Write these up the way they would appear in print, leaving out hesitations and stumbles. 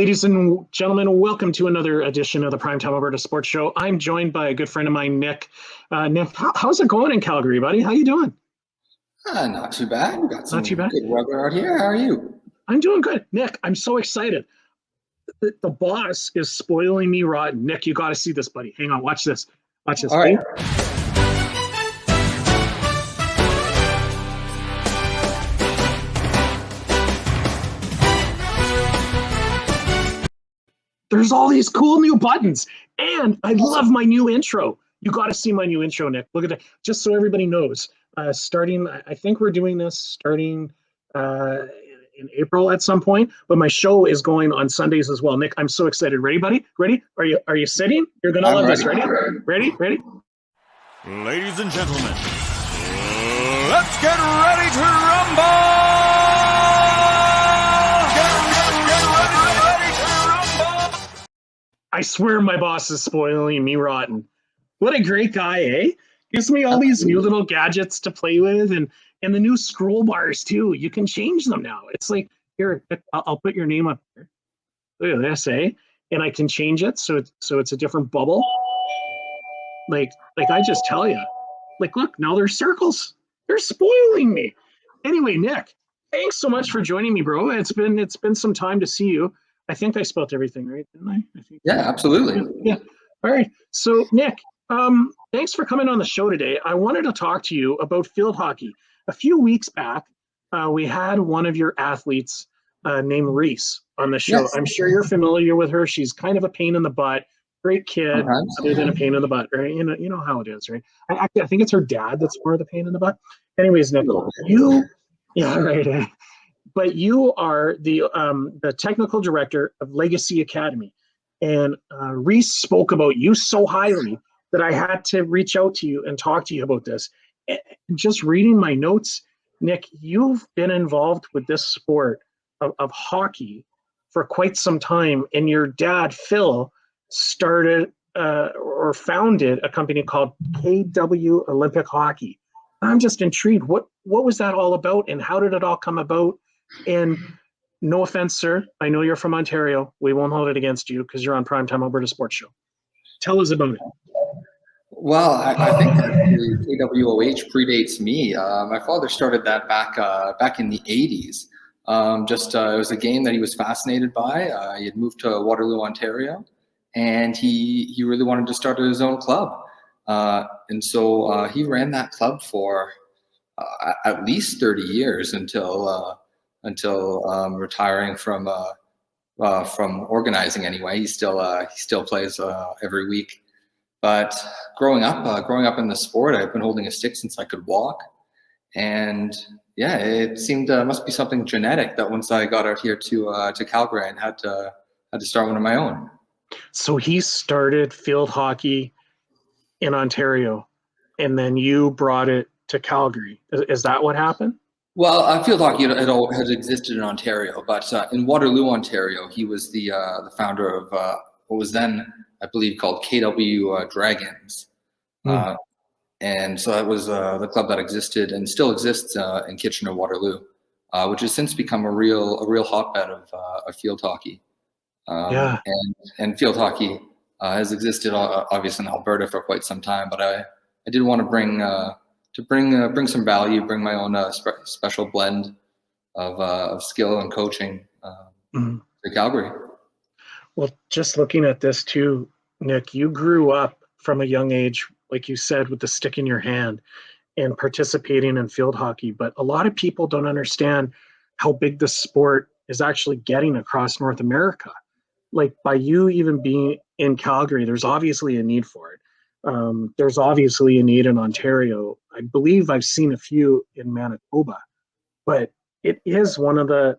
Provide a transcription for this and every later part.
Ladies and gentlemen, welcome to another edition of the Primetime Alberta Sports Show. I'm joined by a good friend of mine, Nick. Nick, how's it going in Calgary, buddy? How you doing? Not too bad. We've got some Not too bad. good weather out here. How are you? I'm doing good. Nick, I'm so excited. The boss is spoiling me rotten. Nick, you got to see this, buddy. Hang on, watch this. Watch this. All right. There's all these cool new buttons, and I love my new intro. You got to see my new intro, Nick. Look at that. Just so everybody knows, starting, I think we're doing this starting in April at some point, but my show is going on Sundays as well. Nick, I'm so excited. Ready, buddy? Ready? Are you sitting? You're going to love this. Ready? Ready? Ladies and gentlemen, let's get ready to rumble! I swear my boss is spoiling me rotten. What a great guy, eh? Gives me all these new little gadgets to play with, and the new scroll bars too. You can change them now. It's like, here, I'll put your name up here. Look at this, eh? And I can change it so it's a different bubble. Like I just tell you. Like, look, now there's circles. They're spoiling me. Anyway, Nick, thanks so much for joining me, bro. It's been some time to see you. I think I spelled everything right, didn't I? think. Yeah, absolutely. Yeah. All right. So, Nick, thanks for coming on the show today. I wanted to talk to you about field hockey. A few weeks back, we had one of your athletes named Reese on the show. Yes. I'm sure you're familiar with her. She's kind of a pain in the butt. Great kid, other than a pain in the butt, right? You know how it is, right? I think it's her dad that's more of the pain in the butt. Anyways, Nick, but you are the technical director of Legacy Academy, and Reese spoke about you so highly that I had to reach out to you and talk to you about this. And just reading my notes, Nick, you've been involved with this sport of hockey for quite some time, and your dad, Phil, started or founded a company called KW Olympic Hockey. I'm just intrigued. What was that all about, and how did it all come about? And no offense, sir, I know you're from Ontario. We won't hold it against you because you're on Primetime Alberta Sports Show. Tell us about it. Well, I think the KWOH predates me. My father started that back in the 80s. It was a game that he was fascinated by. He had moved to Waterloo, Ontario, and he really wanted to start his own club. And so he ran that club for at least 30 years until retiring from organizing. Anyway, he still plays every week. But growing up in the sport, I've been holding a stick since I could walk, and yeah, it seemed must be something genetic that once I got out here to Calgary, and had to start one of my own. So he started field hockey in Ontario, and then you brought it to Calgary. Is that what happened? Well, field hockey had existed in Ontario, but in Waterloo, Ontario, he was the founder of what was then, I believe, called KW Dragons. And so that was the club that existed and still exists in Kitchener-Waterloo, which has since become a real hotbed of field hockey. And field hockey has existed obviously in Alberta for quite some time, but I did want to bring some value, bring my own special blend of skill and coaching to Calgary. Well, just looking at this too, Nick, you grew up from a young age, like you said, with the stick in your hand and participating in field hockey. But a lot of people don't understand how big the sport is actually getting across North America. Like, by you even being in Calgary, there's obviously a need for it. There's obviously a need in Ontario. I believe I've seen a few in Manitoba, but it is one of the,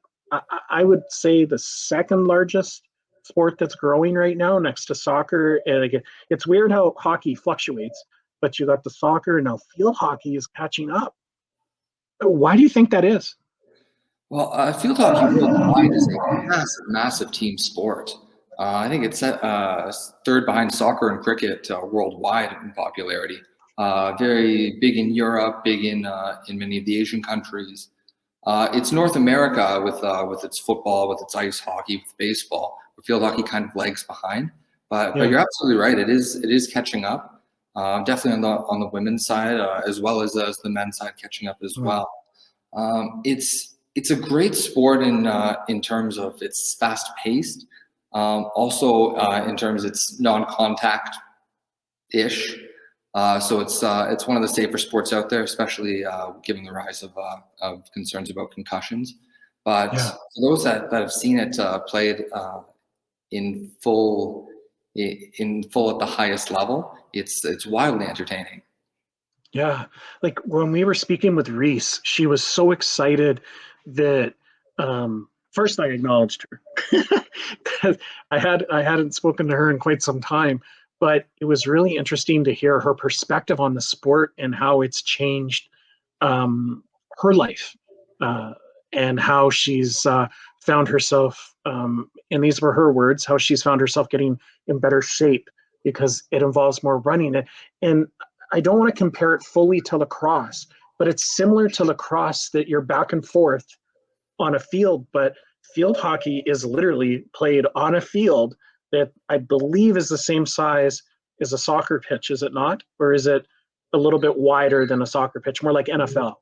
I would say, the second largest sport that's growing right now, next to soccer. And again, it's weird how hockey fluctuates, but you got the soccer, and now field hockey is catching up. Why do you think that is? Well, field hockey worldwide is a massive team sport. I think it's third behind soccer and cricket worldwide in popularity. Very big in Europe, big in many of the Asian countries. It's North America with its football, with its ice hockey, with baseball. field hockey kind of lags behind. But Yeah. you're absolutely right. It is catching up. Definitely on the women's side, as well as the men's side catching up as well. It's a great sport in terms of it's fast paced. Also in terms it's non-contact ish. So it's one of the safer sports out there, especially given the rise of concerns about concussions. But for those that have seen it played in full at the highest level, it's wildly entertaining. Yeah, like when we were speaking with Reese, she was so excited that first I acknowledged her because I hadn't spoken to her in quite some time, but it was really interesting to hear her perspective on the sport and how it's changed her life and how she's found herself, and these were her words, how she's found herself getting in better shape because it involves more running. And I don't want to compare it fully to lacrosse, but it's similar to lacrosse that you're back and forth on a field, but field hockey is literally played on a field that I believe is the same size as a soccer pitch, is it not? Or is it a little bit wider than a soccer pitch, more like NFL?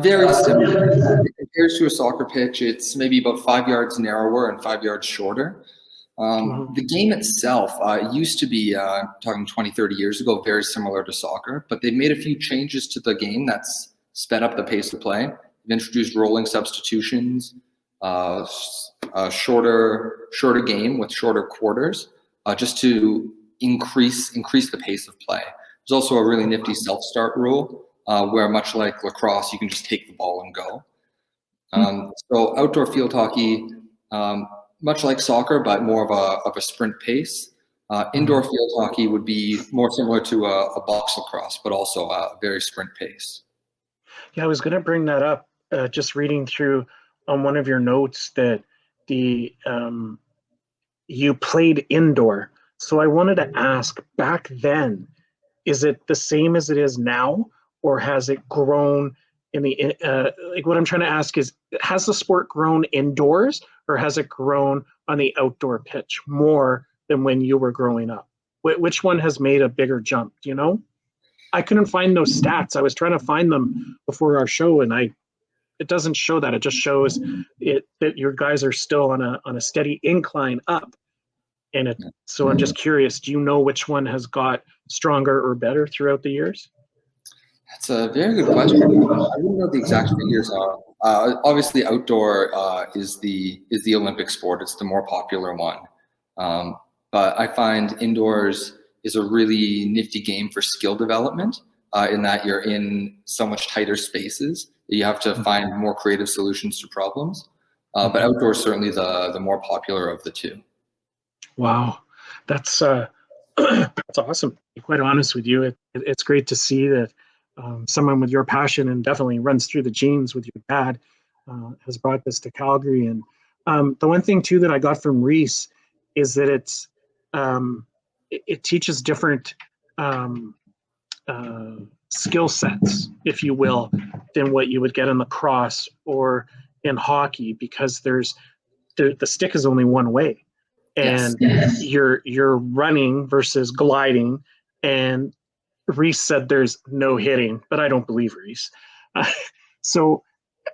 Very similar. It compares to a soccer pitch. It's maybe about 5 yards narrower and 5 yards shorter. The game itself used to be, talking 20, 30 years ago, very similar to soccer, but they've made a few changes to the game that's sped up the pace of play. They've introduced rolling substitutions, a shorter game with shorter quarters, just to increase the pace of play. There's also a really nifty self-start rule, where much like lacrosse, you can just take the ball and go. So outdoor field hockey, much like soccer, but more of a sprint pace. Indoor field hockey would be more similar to a box lacrosse, but also a very sprint pace. Yeah, I was going to bring that up. Just reading through on one of your notes that you played indoor. So I wanted to ask, back then, is it the same as it is now, or has it grown in the like what I'm trying to ask is, has the sport grown indoors or has it grown on the outdoor pitch more than when you were growing up? Which one has made a bigger jump? Do you know? I couldn't find those stats. I was trying to find them before our show, and it doesn't show that. It just shows that your guys are still on a steady incline up. And so I'm just curious, do you know which one has got stronger or better throughout the years? That's a very good question. I don't know the exact figures are. Obviously, outdoor is the Olympic sport. It's the more popular one. But I find indoors is a really nifty game for skill development in that you're in so much tighter spaces that you have to find more creative solutions to problems. But outdoor is certainly the more popular of the two. Wow, that's that's awesome. To be quite honest with you, it's great to see that someone with your passion and definitely runs through the genes with your dad has brought this to Calgary. And the one thing too that I got from Reese is that it teaches different skill sets, if you will, than what you would get in lacrosse or in hockey, because the stick is only one way. And you're running versus gliding, and Reese said there's no hitting, but I don't believe Reese. So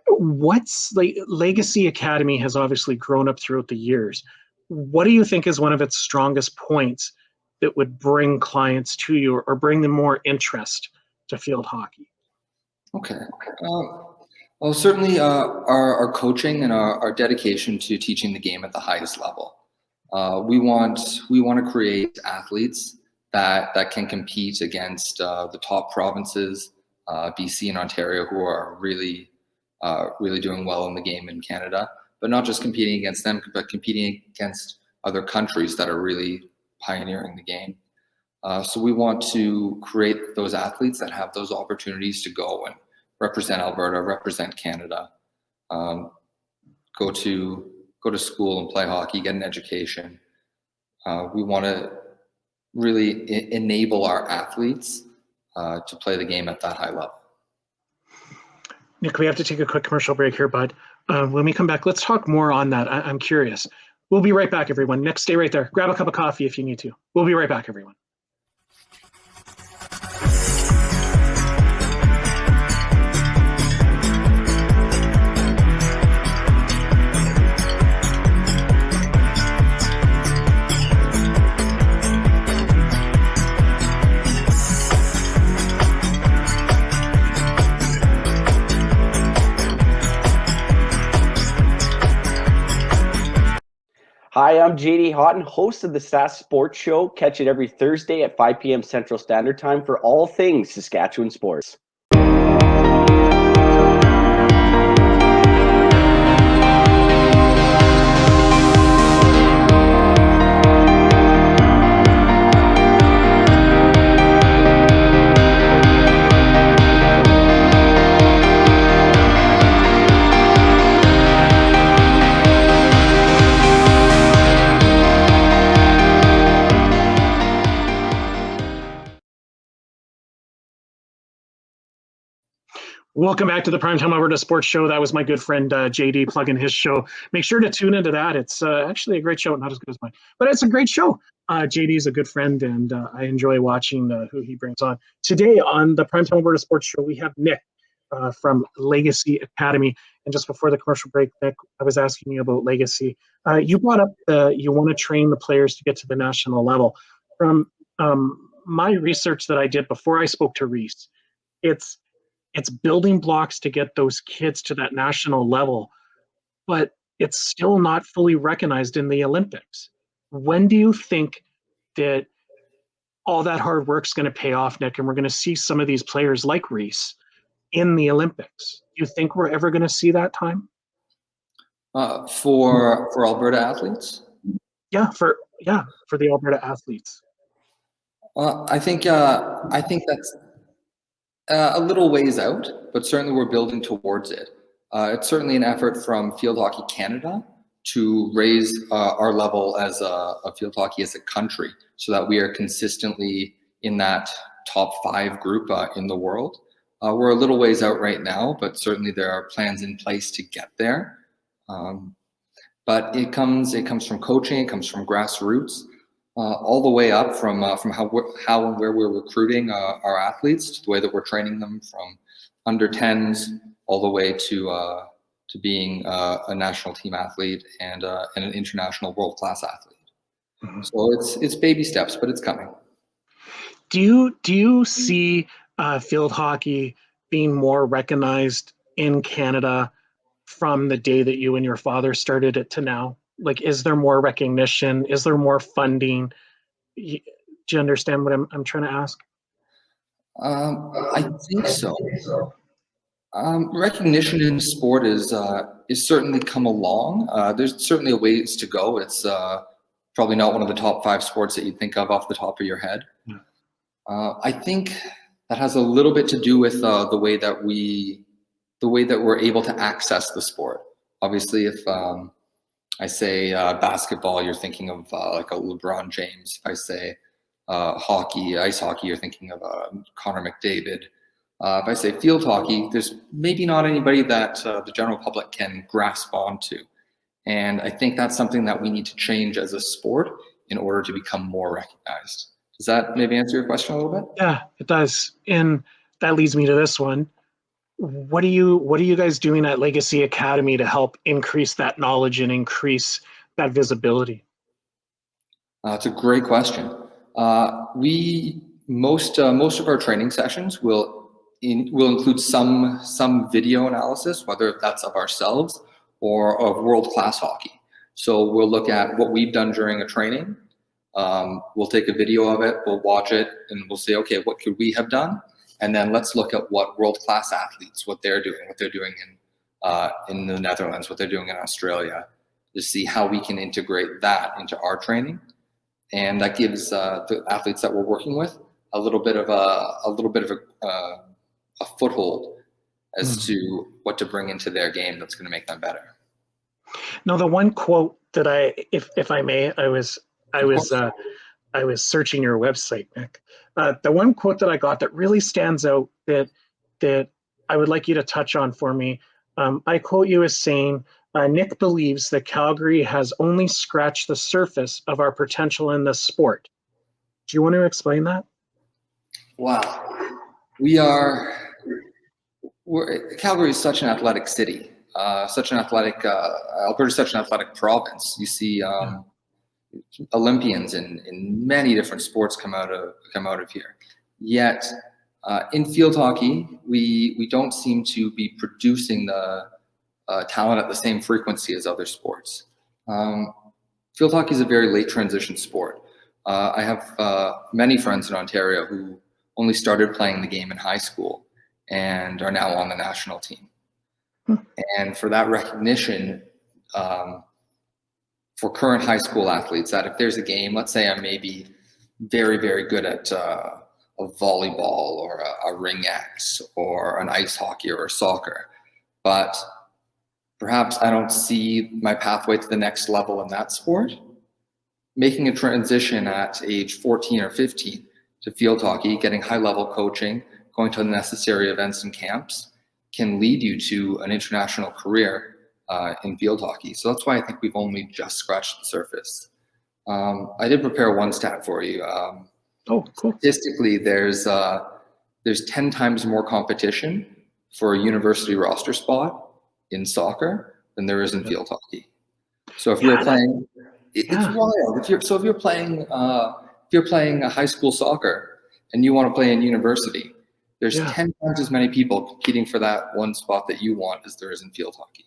what's like Legacy Academy has obviously grown up throughout the years. What do you think is one of its strongest points that would bring clients to you or bring them more interest to field hockey? Okay. Well, certainly our coaching and our dedication to teaching the game at the highest level. We want to create athletes that can compete against the top provinces, BC and Ontario, who are really doing well in the game in Canada, but not just competing against them, but competing against other countries that are really pioneering the game. So we want to create those athletes that have those opportunities to go and represent Alberta, represent Canada, go to school and play hockey, get an education. We want to really enable our athletes to play the game at that high level. Nick, we have to take a quick commercial break here, bud. When we come back, let's talk more on that. I'm curious. We'll be right back, everyone. Nick, stay right there. Grab a cup of coffee if you need to. We'll be right back, everyone. Hi, I'm JD Houghton, host of the SAS Sports Show. Catch it every Thursday at 5 p.m. Central Standard Time for all things Saskatchewan sports. Welcome back to the Primetime Alberta Sports Show. That was my good friend JD plugging his show. Make sure to tune into that. It's actually a great show, not as good as mine, but it's a great show. JD is a good friend, and I enjoy watching who he brings on. Today on the Primetime Alberta Sports Show, we have Nick from Legacy Academy. And just before the commercial break, Nick, I was asking you about Legacy. You brought up you want to train the players to get to the national level. From my research that I did before I spoke to Reese, it's building blocks to get those kids to that national level, but it's still not fully recognized in the Olympics. When do you think that all that hard work's going to pay off, Nick, and we're going to see some of these players like Reese in the Olympics? Do you think we're ever going to see that time? For Alberta athletes? Yeah, for the Alberta athletes. I think that's a little ways out, but certainly we're building towards it. It's certainly an effort from Field Hockey Canada to raise our level as a field hockey as a country, so that we are consistently in that top 5 group in the world. We're a little ways out right now, but certainly there are plans in place to get there. But it comes from coaching, it comes from grassroots. All the way up from how and where we're recruiting our athletes, to the way that we're training them from under 10s all the way to being a national team athlete and an international world class athlete. Mm-hmm. So it's baby steps, but it's coming. Do you see field hockey being more recognized in Canada from the day that you and your father started it to now? Like, is there more recognition? Is there more funding? Do you understand what I'm trying to ask? I think so. Recognition in sport is certainly come along. There's certainly a ways to go. It's probably not one of the top 5 sports that you think of off the top of your head. Yeah. I think that has a little bit to do with the way that we're able to access the sport. Obviously, if I say basketball, you're thinking of like a LeBron James. If I say ice hockey, you're thinking of Connor McDavid. If I say field hockey, there's maybe not anybody that the general public can grasp onto. And I think that's something that we need to change as a sport in order to become more recognized. Does that maybe answer your question a little bit? Yeah, it does. And that leads me to this one. What are you guys doing at Legacy Academy to help increase that knowledge and increase that visibility? It's a great question. Most of our training sessions will include some video analysis, whether that's of ourselves or of world-class hockey. So we'll look at what we've done during a training. We'll take a video of it, we'll watch it, and we'll say, okay, what could we have done? And then let's look at what world-class athletes, what they're doing in the Netherlands, what they're doing in Australia, to see how we can integrate that into our training. And that gives the athletes that we're working with a little bit of a foothold as to what to bring into their game that's going to make them better. Now, the one quote that if I may, I was searching your website, Nick. The one quote that I got that really stands out that I would like you to touch on for me. I quote you as saying, Nick believes that Calgary has only scratched the surface of our potential in this sport. Do you want to explain that? Wow. Calgary is such an athletic city, Alberta is such an athletic province. You see Olympians in many different sports come out of here. Yet in field hockey, we don't seem to be producing the talent at the same frequency as other sports. Field hockey is a very late transition sport. I have many friends in Ontario who only started playing the game in high school and are now on the national team. And for that recognition, for current high school athletes, that if there's a game, let's say I'm maybe very, very good at a volleyball or a ring X or an ice hockey or soccer, but perhaps I don't see my pathway to the next level in that sport, making a transition at age 14 or 15 to field hockey, getting high-level coaching, going to the necessary events and camps can lead you to an international career in field hockey. So that's why I think we've only just scratched the surface. I did prepare one stat for you. Oh, cool. Statistically, there's 10 times more competition for a university roster spot in soccer than there is in field hockey. So if you're playing, it's wild. If you're playing a high school soccer and you want to play in university, there's 10 times as many people competing for that one spot that you want as there is in field hockey.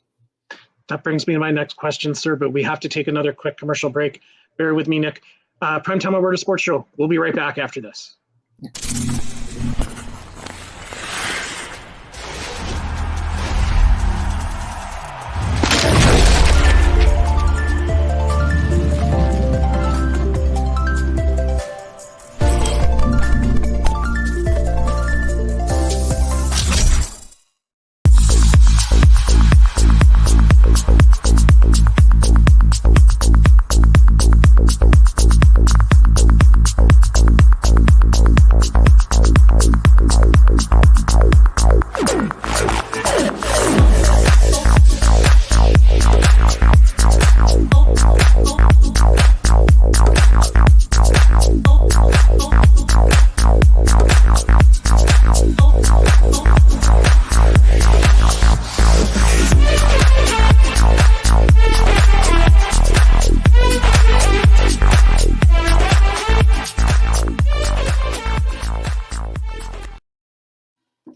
That brings me to my next question, sir, but we have to take another quick commercial break. Bear with me, Nick. Primetime Alberta Sports Show. We'll be right back after this.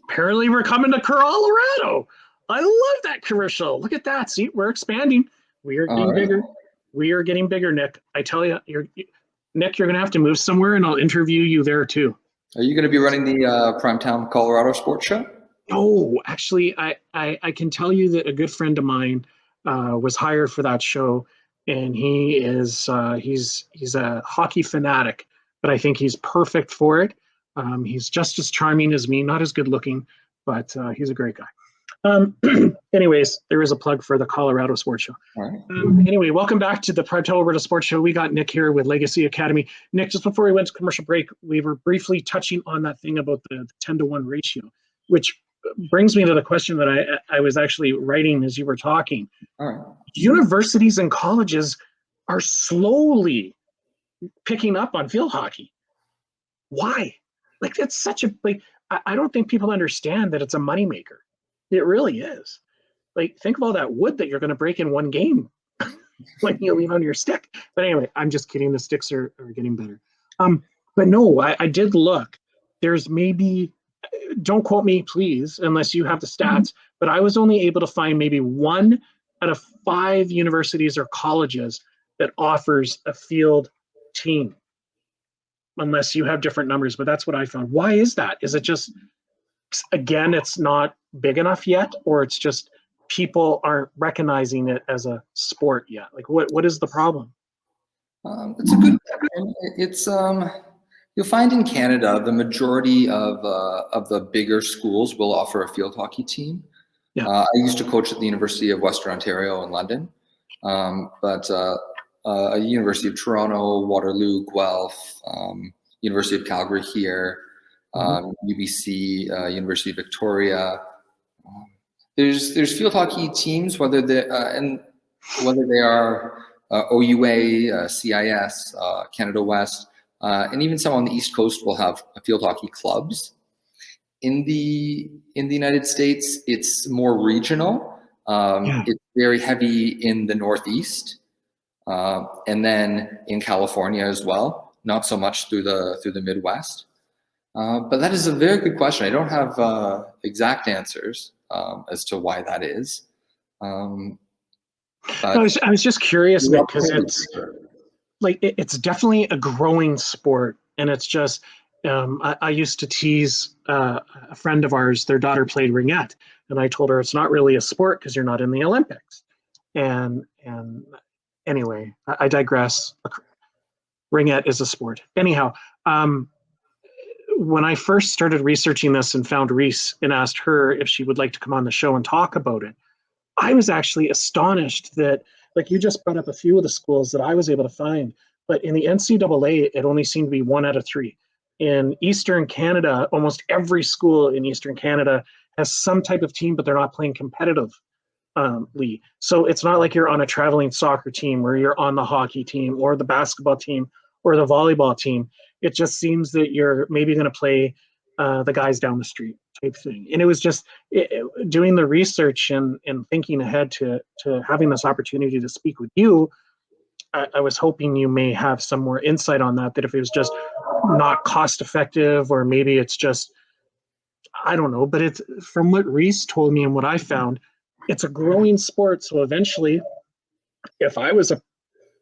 Apparently we're coming to Colorado. I love that commercial. Look at that. See, we're expanding. We are getting bigger. We are getting bigger, Nick. I tell you, Nick, you're going to have to move somewhere and I'll interview you there too. Are you going to be running the Primetime Colorado Sports Show? No, actually, I can tell you that a good friend of mine was hired for that show, and he is he's a hockey fanatic, but I think he's perfect for it. He's just as charming as me, not as good looking, but he's a great guy. Anyways, there is a plug for the Colorado Sports Show. Right. Anyway, welcome back to the Primetime Alberta Sports Show. We got Nick here with Legacy Academy. Nick, just before we went to commercial break, we were briefly touching on that thing about the 10-to-1 ratio, which brings me to the question that I was actually writing as you were talking. All right. Universities and colleges are slowly picking up on field hockey. Why? Like, it's such a, like, I don't think people understand that it's a moneymaker. It really is. Like, think of all that wood that you're going to break in one game when you leave on your stick. But anyway, I'm just kidding. The sticks are getting better. But no, I did look. There's maybe, don't quote me, please, unless you have the stats, but I was only able to find maybe 1 out of 5 universities or colleges that offers a field team, unless you have different numbers, but that's what I found. Why is that? Is it just, again, it's not big enough yet, or it's just people aren't recognizing it as a sport yet? Like, what is the problem? It's a good question. It's you'll find in Canada the majority of the bigger schools will offer a field hockey team. Yeah. I used to coach at the University of Western Ontario in London, but University of Toronto, Waterloo, Guelph, University of Calgary here, UBC, University of Victoria. There's field hockey teams, whether they are OUA, CIS, Canada West, and even some on the East Coast will have field hockey clubs. In the United States, it's more regional. It's very heavy in the Northeast, and then in California as well. Not so much through the Midwest. But that is a very good question. I don't have exact answers as to why that is. I was just curious, Nick, because it's definitely a growing sport, and it's just I used to tease a friend of ours. Their daughter played ringette, and I told her it's not really a sport because you're not in the Olympics. And anyway, I digress. Ringette is a sport. Anyhow, when I first started researching this and found Reese and asked her if she would like to come on the show and talk about it, I was actually astonished that, like, you just brought up a few of the schools that I was able to find, but in the NCAA, it only seemed to be 1 out of 3. In Eastern Canada, almost every school in Eastern Canada has some type of team, but they're not playing competitively. So it's not like you're on a traveling soccer team where you're on the hockey team or the basketball team or the volleyball team. It just seems that you're maybe going to play the guys down the street type thing. And it was just doing the research and thinking ahead to having this opportunity to speak with you. I was hoping you may have some more insight on that if it was just not cost effective, or maybe it's just, I don't know, but it's from what Reese told me and what I found, it's a growing sport. So eventually, if I was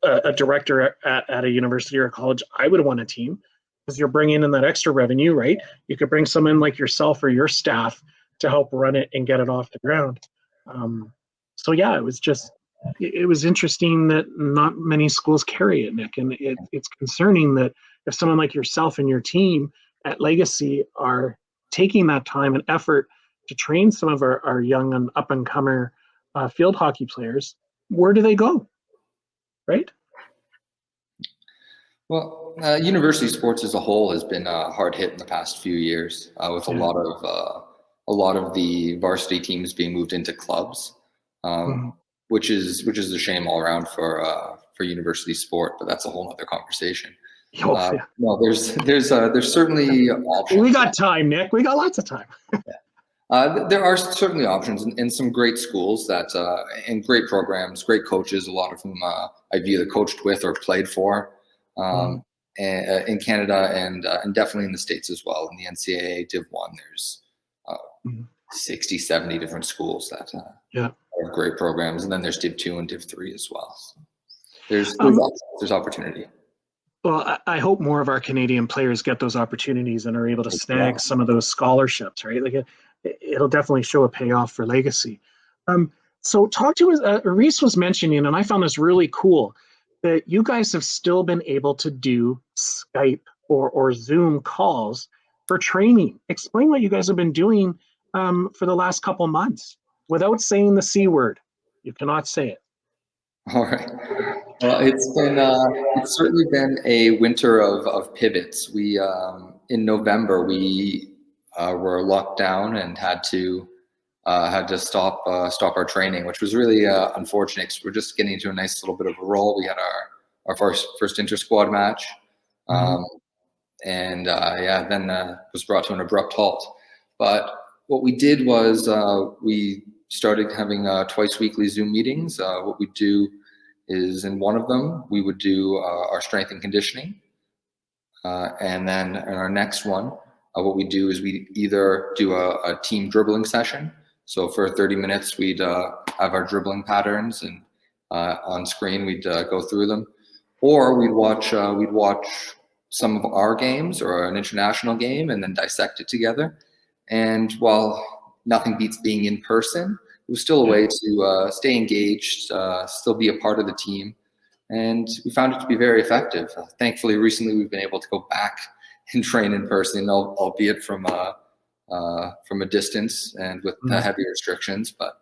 a director at a university or a college, I would want a team, because you're bringing in that extra revenue, right? You could bring someone like yourself or your staff to help run it and get it off the ground. So yeah, it was interesting that not many schools carry it, Nick, and it's concerning that if someone like yourself and your team at Legacy are taking that time and effort to train some of our young and up-and-comer field hockey players, where do they go, right? Well, university sports as a whole has been hard hit in the past few years, with a lot of the varsity teams being moved into clubs, which is a shame all around for university sport. But that's a whole other conversation. No, there's certainly options. We got time, Nick. We got lots of time. There are certainly options and some great schools and great programs, great coaches, a lot of whom I've either coached with or played for. In Canada and definitely in the States as well. In the NCAA Div 1, there's 60, 70 different schools that have great programs. And then there's Div 2 and Div 3 as well. So there's opportunity. Well, I hope more of our Canadian players get those opportunities and are able to snag some of those scholarships, right? Like it'll definitely show a payoff for Legacy. So talk to us, Reese was mentioning, and I found this really cool, that you guys have still been able to do Skype or Zoom calls for training. Explain what you guys have been doing for the last couple months without saying the C word. You cannot say it. All right. Well, it's certainly been a winter of pivots. We in November we were locked down and had to stop our training, which was really unfortunate, because we're just getting into a nice little bit of a roll. We had our first inter-squad match, and then was brought to an abrupt halt. But what we did was we started having twice weekly Zoom meetings. What we do is, in one of them, we would do our strength and conditioning, and then in our next one, what we do is we either do a team dribbling session. So for 30 minutes, we'd have our dribbling patterns, and on screen we'd go through them, or we'd watch some of our games or an international game and then dissect it together. And while nothing beats being in person, it was still a way to stay engaged, still be a part of the team, and we found it to be very effective. Thankfully, recently we've been able to go back and train in person, albeit from a distance and with heavy restrictions, but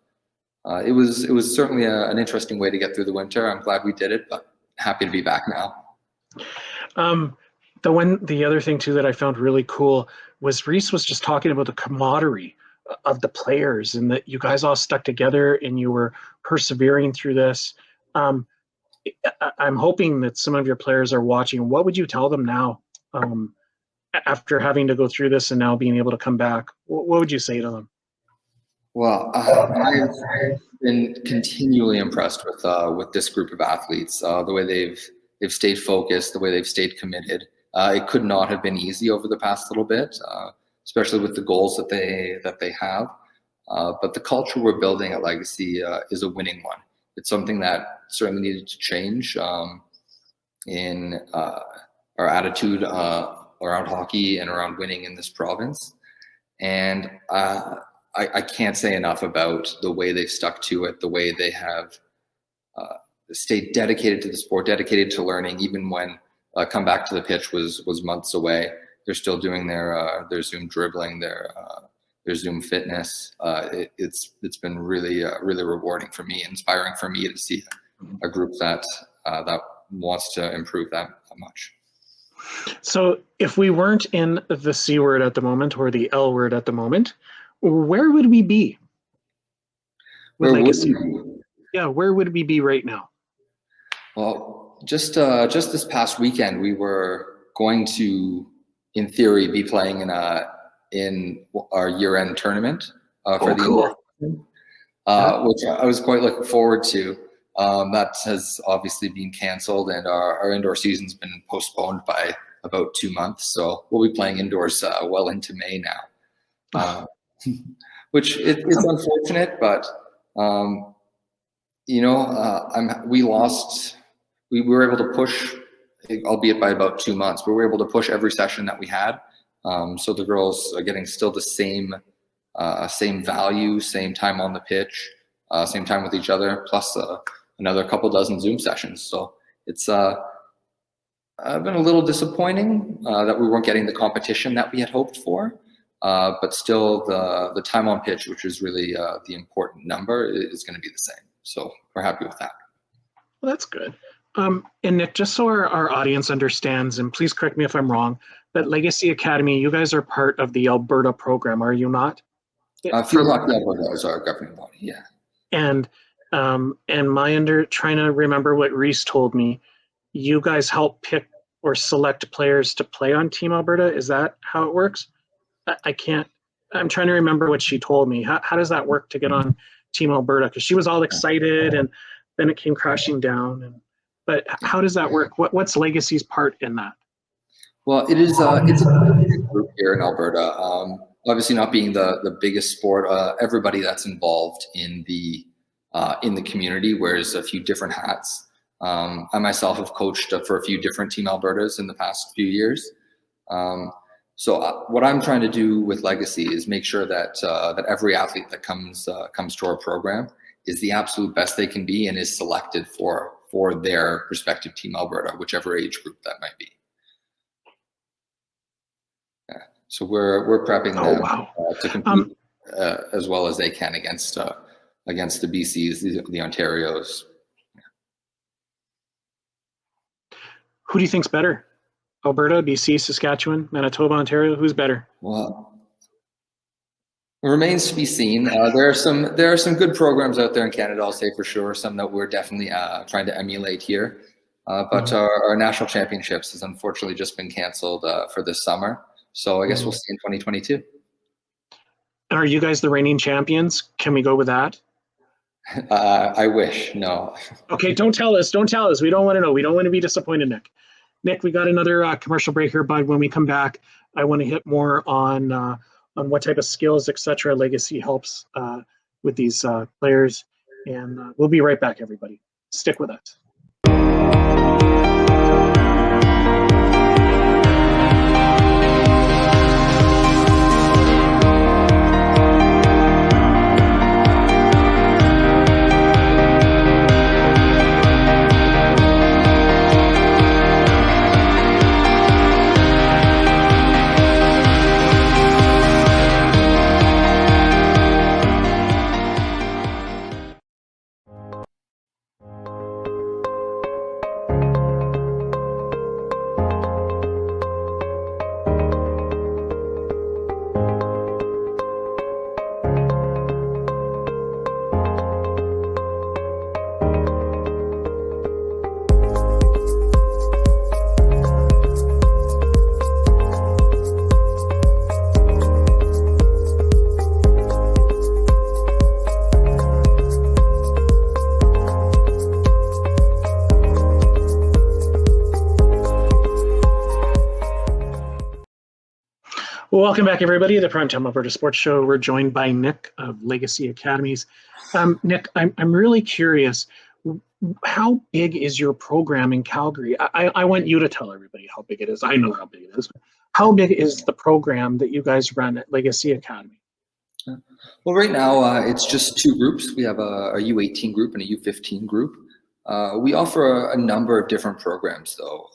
it was certainly an interesting way to get through the winter. I'm glad we did it, but happy to be back now. The other thing too that I found really cool was Reese was just talking about the camaraderie of the players, and that you guys all stuck together and you were persevering through this. I'm hoping that some of your players are watching. What would you tell them now, after having to go through this and now being able to come back? What would you say to them? Well, I've been continually impressed with this group of athletes. The way they've stayed focused, the way they've stayed committed. It could not have been easy over the past little bit, especially with the goals that they have. But the culture we're building at Legacy is a winning one. It's something that certainly needed to change in our attitude around hockey and around winning in this province. And I can't say enough about the way they've stuck to it, the way they have stayed dedicated to the sport, dedicated to learning, even when come back to the pitch was months away. They're still doing their Zoom dribbling, their Zoom fitness. It's been really rewarding for me, inspiring for me to see a group that wants to improve that much. So if we weren't in the C word at the moment or the L word at the moment, where would we be? With Legacy? Yeah, where would we be right now? Well, just this past weekend, we were going to, in theory, be playing in our year-end tournament for the cool. Which I was quite looking forward to. That has obviously been canceled, and our indoor season's been postponed by about 2 months. So we'll be playing indoors well into May now, which it's unfortunate, but we lost. We were able to push, albeit by about 2 months. We were able to push every session that we had. So the girls are getting still the same value, same time on the pitch, same time with each other, plus another couple dozen Zoom sessions. So it's been a little disappointing that we weren't getting the competition that we had hoped for. But still the time on pitch, which is really the important number, is going to be the same. So we're happy with that. Well, that's good. And Nick, just so our audience understands, and please correct me if I'm wrong, but Legacy Academy, you guys are part of the Alberta program, are you not? Field Hockey Alberta is our governing body, yeah. And trying to remember what Reese told me, you guys help pick or select players to play on Team Alberta. Is that how it works? I'm trying to remember what she told me. How does that work to get on Team Alberta? Because she was all excited and then it came crashing down. But how does that work? What's Legacy's part in that? Well, it's a group here in Alberta. Obviously, not being the biggest sport, everybody that's involved in the community wears a few different hats. I myself have coached for a few different Team Albertas in the past few years. So what I'm trying to do with Legacy is make sure that every athlete that comes to our program is the absolute best they can be and is selected for their respective Team Alberta, whichever age group that might be. Yeah. So we're prepping them to compete as well as they can against the BCs, the Ontarios. Yeah. Who do you think's better? Alberta, BC, Saskatchewan, Manitoba, Ontario? Who's better? Well, it remains to be seen. There are some good programs out there in Canada, I'll say for sure. Some that we're definitely trying to emulate here. But our national championships has unfortunately just been canceled for this summer. So I guess we'll see in 2022. Are you guys the reigning champions? Can we go with that? I wish. No. Okay, don't tell us. We don't want to know. We don't want to be disappointed, Nick. Nick, we got another commercial break here, bud. When we come back, I want to hit more on what type of skills, etc. Legacy helps with these players, and we'll be right back, everybody. Stick with us. Well, welcome back, everybody, to the Primetime Alberta Sports Show. We're joined by Nick of Legacy Academies. Nick, I'm really curious. How big is your program in Calgary? I want you to tell everybody how big it is. I know how big it is. How big is the program that you guys run at Legacy Academy? Well, right now it's just two groups. We have a U18 group and a U15 group. We offer a number of different programs, though.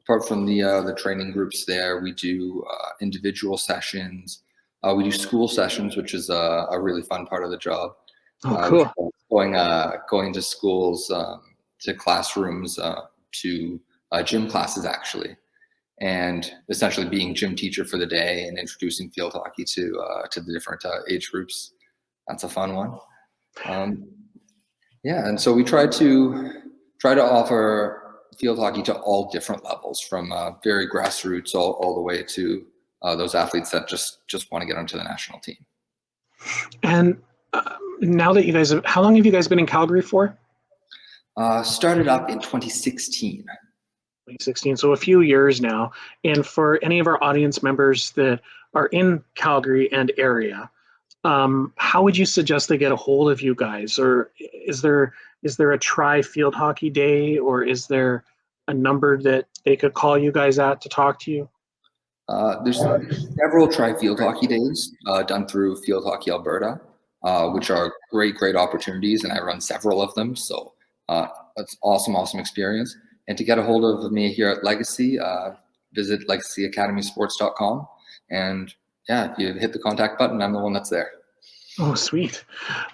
Apart from the training groups there, we do individual sessions. We do school sessions, which is a really fun part of the job. Oh, cool. Going to schools, to classrooms, to gym classes, actually, and essentially being gym teacher for the day and introducing field hockey to the different age groups. That's a fun one. Yeah, and so we try to offer field hockey to all different levels, from very grassroots all the way to those athletes that just want to get onto the national team. And now that you guys have, how long have you guys been in Calgary for? Started up in 2016. 2016, so a few years now. And for any of our audience members that are in Calgary and area, how would you suggest they get a hold of you guys? Or is there a try field hockey day, or is there a number that they could call you guys at to talk to you? There's several try field hockey days done through Field Hockey Alberta, which are great opportunities, and I run several of them. So that's awesome experience. And to get a hold of me here at Legacy, visit legacyacademysports.com. And yeah, if you hit the contact button, I'm the one that's there. Oh, sweet.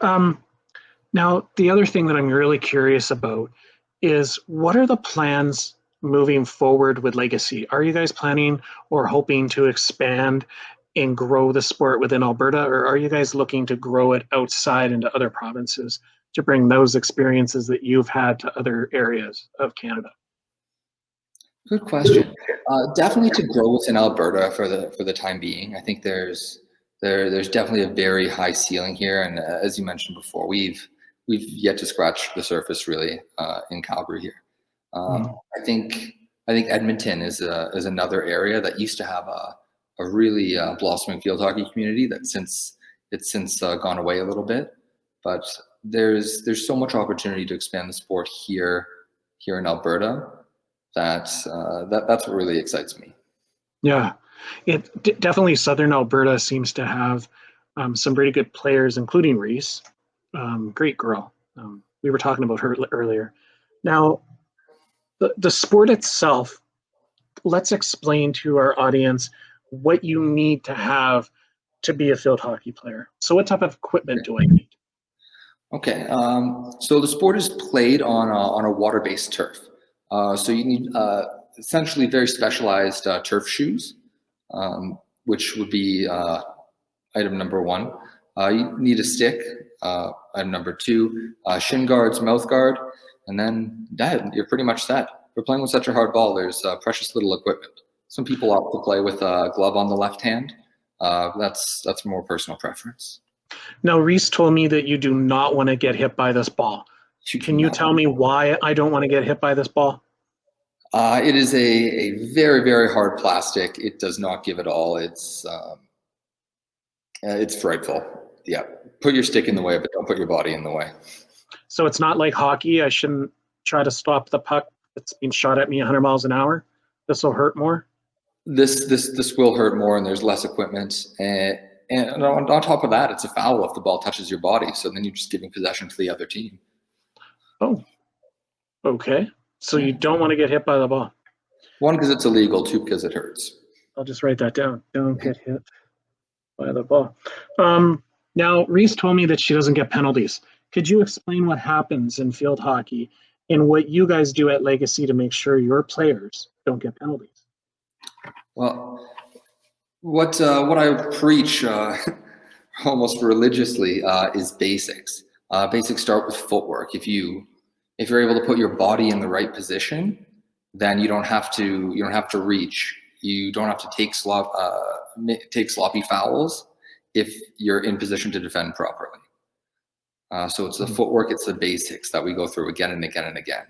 Now, the other thing that I'm really curious about is, what are the plans moving forward with Legacy? Are you guys planning or hoping to expand and grow the sport within Alberta, or are you guys looking to grow it outside into other provinces to bring those experiences that you've had to other areas of Canada? Good question. Definitely to grow within Alberta for the time being. I think there's definitely a very high ceiling here, and as you mentioned before, we've yet to scratch the surface really in Calgary here. I think Edmonton is another area that used to have a really blossoming field hockey community that since gone away a little bit, but there's so much opportunity to expand the sport here in Alberta that's what really excites me. Yeah, definitely Southern Alberta seems to have some pretty good players, including Reese. Great girl. We were talking about her earlier. Now, the sport itself, let's explain to our audience what you need to have to be a field hockey player. So what type of equipment do I need? Okay, so the sport is played on a water-based turf. So you need essentially very specialized turf shoes, which would be item number one. You need a stick, item number two, shin guards, mouth guard, and then you're pretty much set. We're playing with such a hard ball, there's precious little equipment. Some people opt to play with a glove on the left hand. That's more personal preference. Now, Reese told me that you do not want to get hit by this ball. Can you tell me why I don't want to get hit by this ball? It is a very hard plastic. It does not give it all. It's frightful. Yeah, put your stick in the way, but don't put your body in the way. So it's not like hockey. I shouldn't try to stop the puck that's being shot at me 100 miles an hour. This will hurt more. This will hurt more, and there's less equipment. And on top of that, it's a foul if the ball touches your body. So then you're just giving possession to the other team. Oh, okay. So you don't want to get hit by the ball. One, because it's illegal. Two, because it hurts. I'll just write that down. Don't get hit by the ball. Now, Reese told me that she doesn't get penalties. Could you explain what happens in field hockey and what you guys do at Legacy to make sure your players don't get penalties? Well, what I preach almost religiously is basics. Basics start with footwork. If you're able to put your body in the right position, then you don't have to reach. You don't have to take sloppy fouls if you're in position to defend properly. So it's the footwork, it's the basics that we go through again and again and again.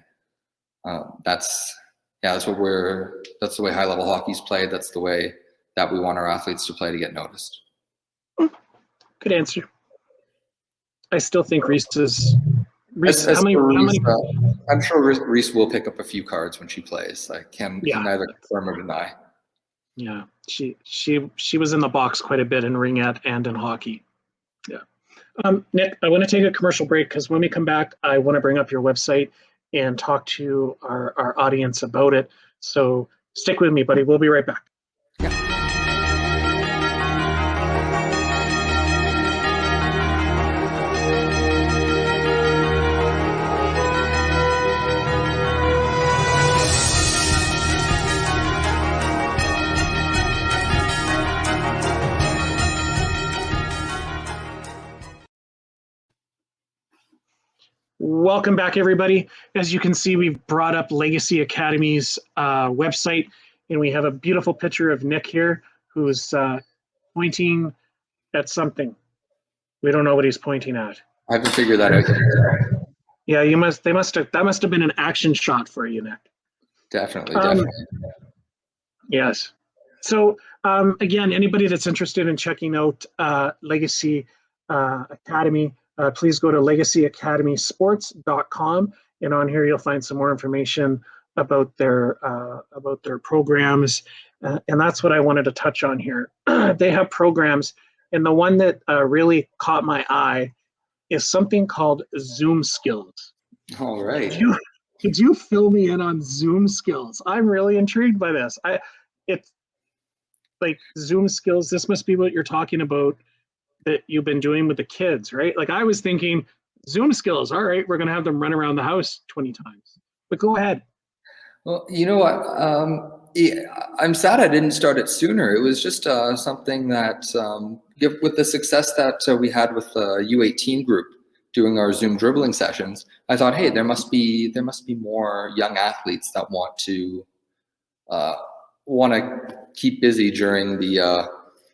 That's the way high level hockey is played. That's the way that we want our athletes to play to get noticed. Good answer. I still think Reese is. Reese, As how many? for How Reese, many? I'm sure Reese will pick up a few cards when she plays. I can neither confirm or deny. Yeah, she was in the box quite a bit in ringette and in hockey. Yeah. Nick, I want to take a commercial break because when we come back, I want to bring up your website and talk to our audience about it. So stick with me, buddy. We'll be right back. Welcome back, everybody. As you can see, we've brought up Legacy Academy's website, and we have a beautiful picture of Nick here who's pointing at something. We don't know what he's pointing at. I haven't figured that out yet. Yeah, that must have been an action shot for you, Nick. Definitely. Yes. So again, anybody that's interested in checking out Legacy Academy, please go to legacyacademysports.com, and on here you'll find some more information about their programs, and that's what I wanted to touch on here. They have programs, and the one that really caught my eye is something called Zoom Skills. All right. Could you fill me in on Zoom Skills? I'm really intrigued by this. It's like Zoom Skills. This must be what you're talking about that you've been doing with the kids, right? Like I was thinking Zoom Skills. All right, we're going to have them run around the house 20 times. But go ahead. Well, you know what? I'm sad I didn't start it sooner. It was just something that, with the success that we had with the U18 group doing our Zoom dribbling sessions, I thought, hey, there must be more young athletes that want to keep busy during the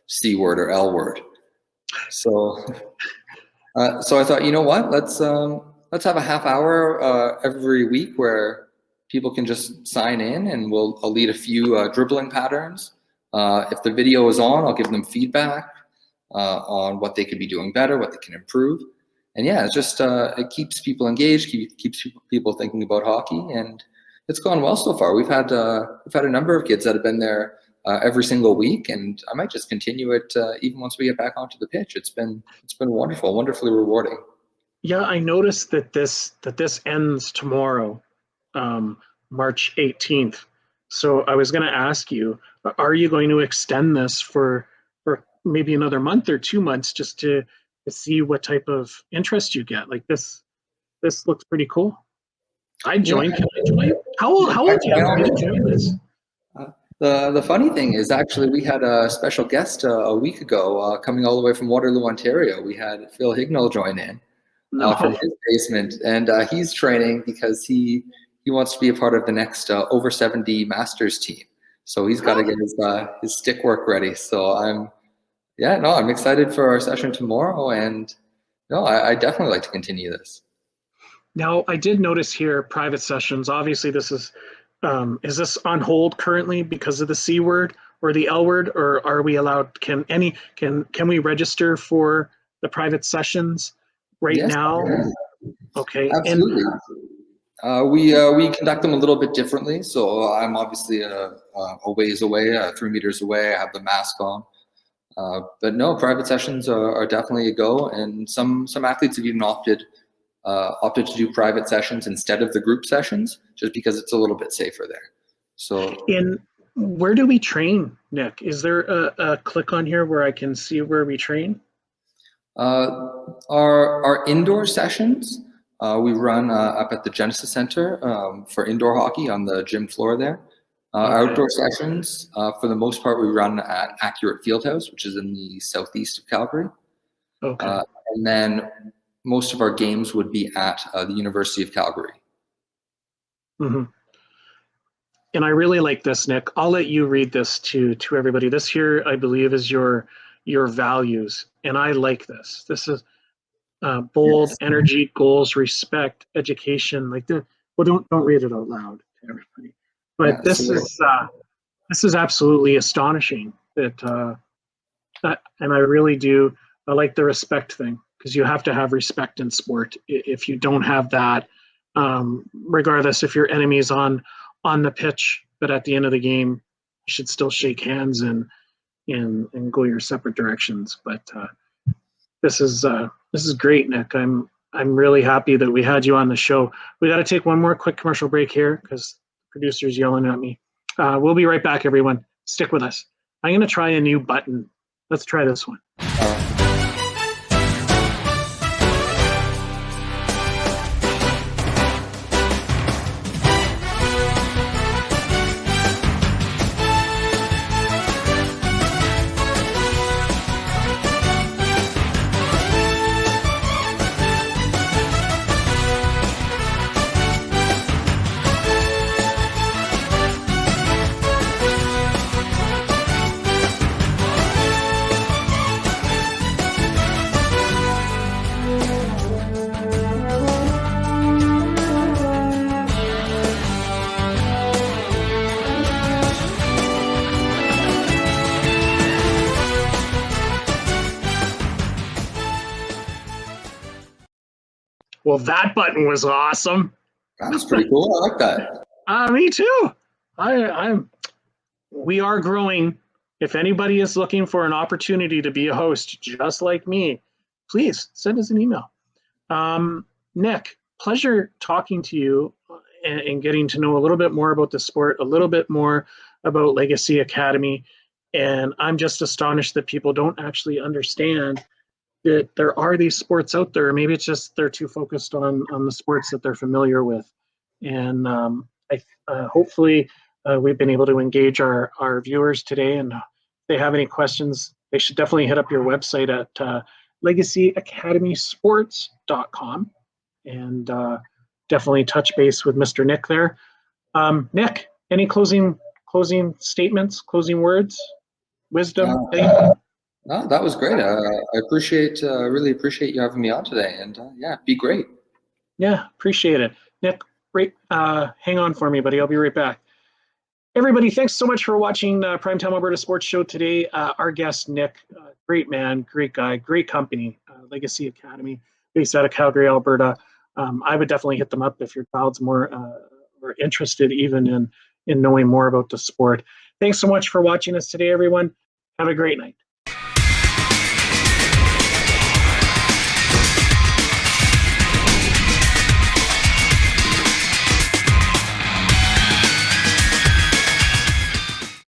C word or L word. So I thought, you know what? Let's have a half hour every week where people can just sign in, and I'll lead a few dribbling patterns. If the video is on, I'll give them feedback on what they could be doing better, what they can improve. And yeah, it's just it keeps people engaged, keeps people thinking about hockey, and it's gone well so far. We've had a number of kids that have been there every single week, and I might just continue it even once we get back onto the pitch. It's been wonderful, wonderfully rewarding. Yeah, I noticed that this ends tomorrow, March 18th. So I was going to ask you, are you going to extend this for maybe another month or 2 months just to see what type of interest you get? Like this looks pretty cool. I joined. Can I join? How old are you to join this? The funny thing is, actually, we had a special guest a week ago coming all the way from Waterloo, Ontario. We had Phil Hignell join in from his basement, and he's training because he wants to be a part of the next over 70 Masters team. So he's got to get his stick work ready. So I'm excited for our session tomorrow, and I definitely like to continue this. Now, I did notice here private sessions. Obviously, this is this on hold currently because of the C word or the L word, or are we allowed? Can we register for the private sessions now? Okay, absolutely. We conduct them a little bit differently. So I'm obviously a ways away, 3 meters away. I have the mask on. But no, private sessions are definitely a go, and some athletes have even opted to do private sessions instead of the group sessions, just because it's a little bit safer there. So, where do we train, Nick? Is there a click on here where I can see where we train? Our indoor sessions, we run up at the Genesis Center for indoor hockey on the gym floor there. Outdoor sessions, for the most part, we run at Accurate Fieldhouse, which is in the southeast of Calgary. Okay. And then most of our games would be at the University of Calgary. Mm-hmm. And I really like this, Nick. I'll let you read this to everybody. This here, I believe, is your values, and I like this. This is bold, yes. Energy, goals, respect, education. Like don't read it out loud to everybody. But this is absolutely astonishing. And I really do. I like the respect thing, because you have to have respect in sport. If you don't have that, regardless if your enemy's on the pitch, but at the end of the game, you should still shake hands and go your separate directions. But this is great, Nick. I'm really happy that we had you on the show. We got to take one more quick commercial break here because the producer's yelling at me. We'll be right back, everyone. Stick with us. I'm going to try a new button. Let's try this one. Well, that button was awesome. That was pretty cool. I like that. Me too. We are growing. If anybody is looking for an opportunity to be a host just like me, please send us an email. Nick, pleasure talking to you and getting to know a little bit more about the sport, a little bit more about Legacy Academy. And I'm just astonished that people don't actually understand that there are these sports out there. Maybe it's just they're too focused on the sports that they're familiar with. And hopefully we've been able to engage our viewers today. And if they have any questions, they should definitely hit up your website at legacyacademysports.com and definitely touch base with Mr. Nick there. Nick, any closing statements, closing words, wisdom? No, that was great. I really appreciate you having me on today, and be great. Yeah, appreciate it. Nick, hang on for me, buddy. I'll be right back. Everybody, thanks so much for watching Primetime Alberta Sports Show today. Our guest, Nick, great man, great guy, great company, Legacy Academy, based out of Calgary, Alberta. I would definitely hit them up if your child's more interested even in knowing more about the sport. Thanks so much for watching us today, everyone. Have a great night.